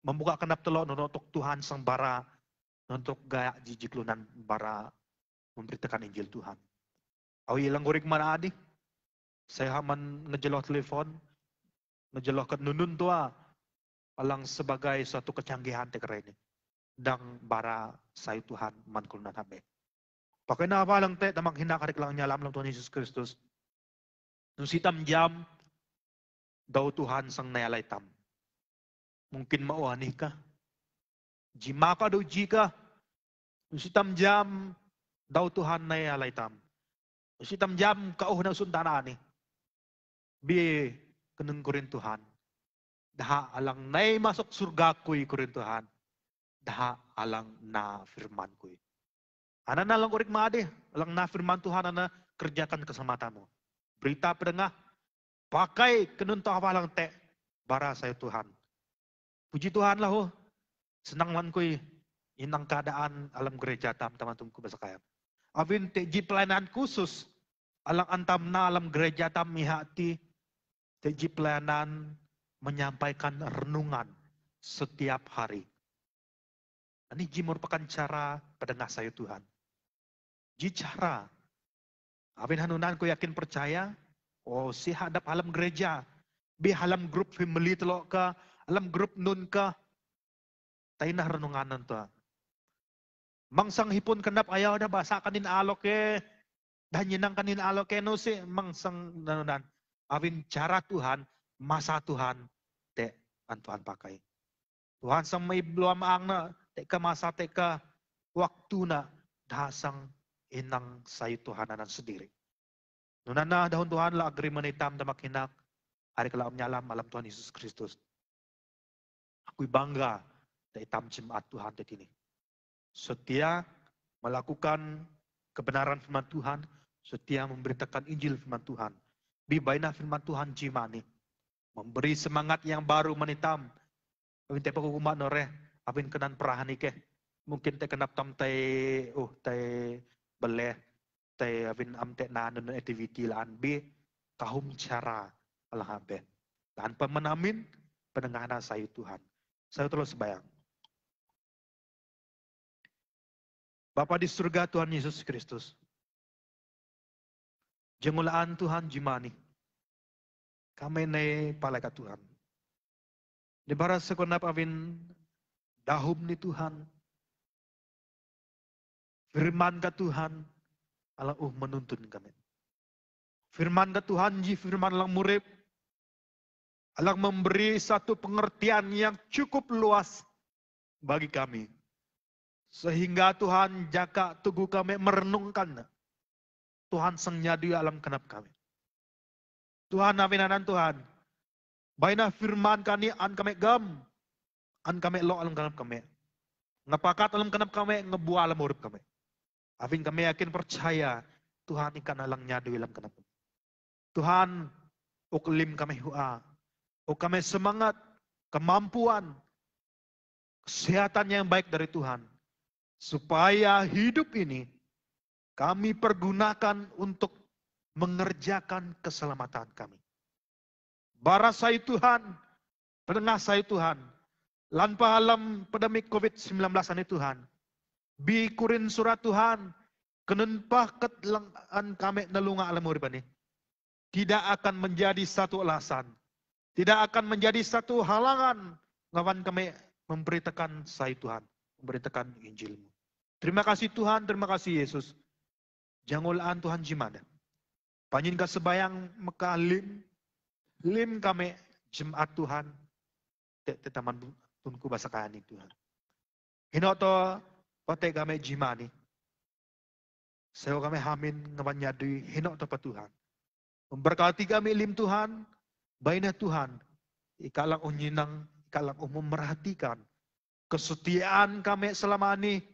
membuka kenap telok untuk Tuhan sang bara, untuk gaya jijik lunan bara memberitakan Injil Tuhan. Awi ilang gorik mana adi? Saya haman ngejeloh telepon, ngejeloh ke nunun tua, alang sebagai suatu kecanggihan tekera ini. Dang bara saya Tuhan man kulunan habe. Pakai na apa lang te, tamang hinakarik lang nyalam lang Tuhan Yesus Kristus. Nung sitam jam, daw Tuhan sang nayalay tam. Mungkin mauani ka. Jima ka daw jika. Nung sitam jam, daw Tuhan nayalay tam. Nung sitam jam, kauh na sundanaan ni. Bi keneng kurin Tuhan. Daha alang nay masuk surga kuy kurin Tuhan. Daha alang na firman kuy. Ana na lang kurik maade. Alang na firman Tuhan ana kerjakan keselamatanmu. Berita pedengah. Pakai kenun tahu alang te. Bara saya Tuhan. Puji Tuhan lah ho. Senang lan kuy. Inang keadaan alam gereja tam teman-temanku basakayan. Avin te ji pelayanan khusus. Alang antam na alam gereja tam mihati. Teji pelayanan menyampaikan renungan setiap hari. Ini ji merupakan cara pedengah saya Tuhan. Ji cara. Abin hanunan ku yakin percaya. Oh si hadap alam gereja. Bi alam grup family telok ka. Alam grup nun ka. Tainah renungan nanto. Mangsang hipon kendap ayaw dah basa kanin alok ke. Dah nyenang kanin alok ke no si mangsang nanunan. Awin cara Tuhan, masa Tuhan, te an Tuhan pakai. Tuhan sang may luamaang na, te ka masa, te ka waktu na, dasang inang sayo Tuhan na sendiri. Nunan na dahon Tuhan la agreement itam na makinak, ari kalaam nyalam alam Tuhan Yesus Kristus. Ako'y bangga, te itam jemaat Tuhan te tini. Setia melakukan kebenaran firman Tuhan, setia memberitakan Injil firman Tuhan. Bibayna firman Tuhan jimani. Memberi semangat yang baru menitam. Abin te pagkukumaan nore. Abin kenan perahani ke. Mungkin te kenap tam tay beleh. Tay abin amte na nun activity laan. Bi kahum cara alang habe. Tanpa menamin penengahana sayo Tuhan. Saya terus sebayang. Bapa di surga Tuhan Yesus Kristus. Jengulaan Tuhan jimani. Kami na palaka Tuhan. Di bara sekonap avin dahum ni Tuhan. Firman ka Tuhan. Alang menuntun kami. Firman ka Tuhan ji firman lang murib. Alang memberi satu pengertian yang cukup luas bagi kami. Sehingga Tuhan jaga tugu kami merenungkan. Tuhan sang nyadu alam kenap kami. Tuhan naminanan Tuhan. Baina firman kami an kami gam. An kami lo alam kenap kami. Ngapakat alam kenap kami, ngebuah alam urip kami. Afin kami yakin percaya Tuhan ikan alang nyadu alam kenap kami. Tuhan uklim kami hua. O kami semangat, kemampuan, kesehatan yang baik dari Tuhan. Supaya hidup ini kami pergunakan untuk mengerjakan keselamatan kami. Bara saya Tuhan, penengah saya Tuhan, lanpa alam pandemik COVID-19 ini Tuhan, bikurin surat Tuhan, kenenpah ketlangan kami nalunga alam urip ini, tidak akan menjadi satu alasan, tidak akan menjadi satu halangan, ngawan kami memberitakan saya Tuhan, memberitakan Injil-Mu. Terima kasih Tuhan, terima kasih Yesus. Jangulaan Tuhan jimana. Panjin ka sebayang mekalim. Lim kami jemaat Tuhan. Tetaman tunku basa kani Tuhan. Hinoto pate kami jimani. Sayo kami hamin ngawanyadui hinoto pa Tuhan. Memberkati kami lim Tuhan, baina Tuhan. Ikalang unyinang, ikalang umum merhatikan. Kesetiaan kami selama ini,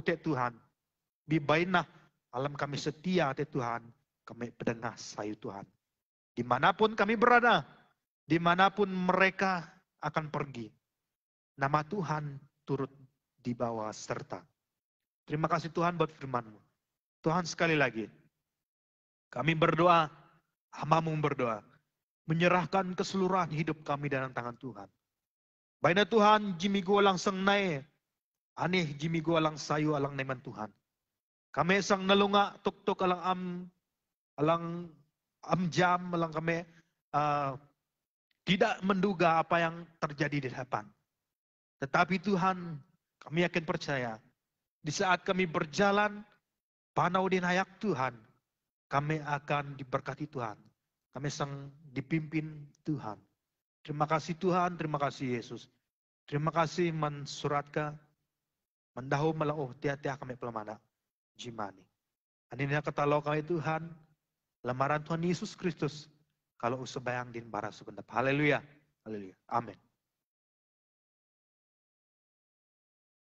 te Tuhan. Bibainah alam kami setia te Tuhan. Kami pedengah sayu Tuhan. Dimanapun kami berada, dimanapun mereka akan pergi. Nama Tuhan turut dibawa serta. Terima kasih Tuhan buat firman-Mu. Tuhan sekali lagi, kami berdoa, hamba-Mu berdoa, menyerahkan keseluruhan hidup kami dalam tangan Tuhan. Baina Tuhan, jimi golang sang nae, aneh jimi golang sayu alang neman Tuhan. Kami sang nalunga tuk-tuk alang jam, alang kami tidak menduga apa yang terjadi di depan. Tetapi Tuhan, kami yakin percaya, di saat kami berjalan, panau din hayak Tuhan, kami akan diberkati Tuhan. Kami sang dipimpin Tuhan. Terima kasih Tuhan, terima kasih Yesus. Terima kasih mensuratka, mendahu melau tiap-tiap kami pelamana. Jimani. Anina katalau kami Tuhan, lamaran Tuhan Yesus Kristus, kalau usabayang din bara sebentar. Haleluya. Haleluya. Amin.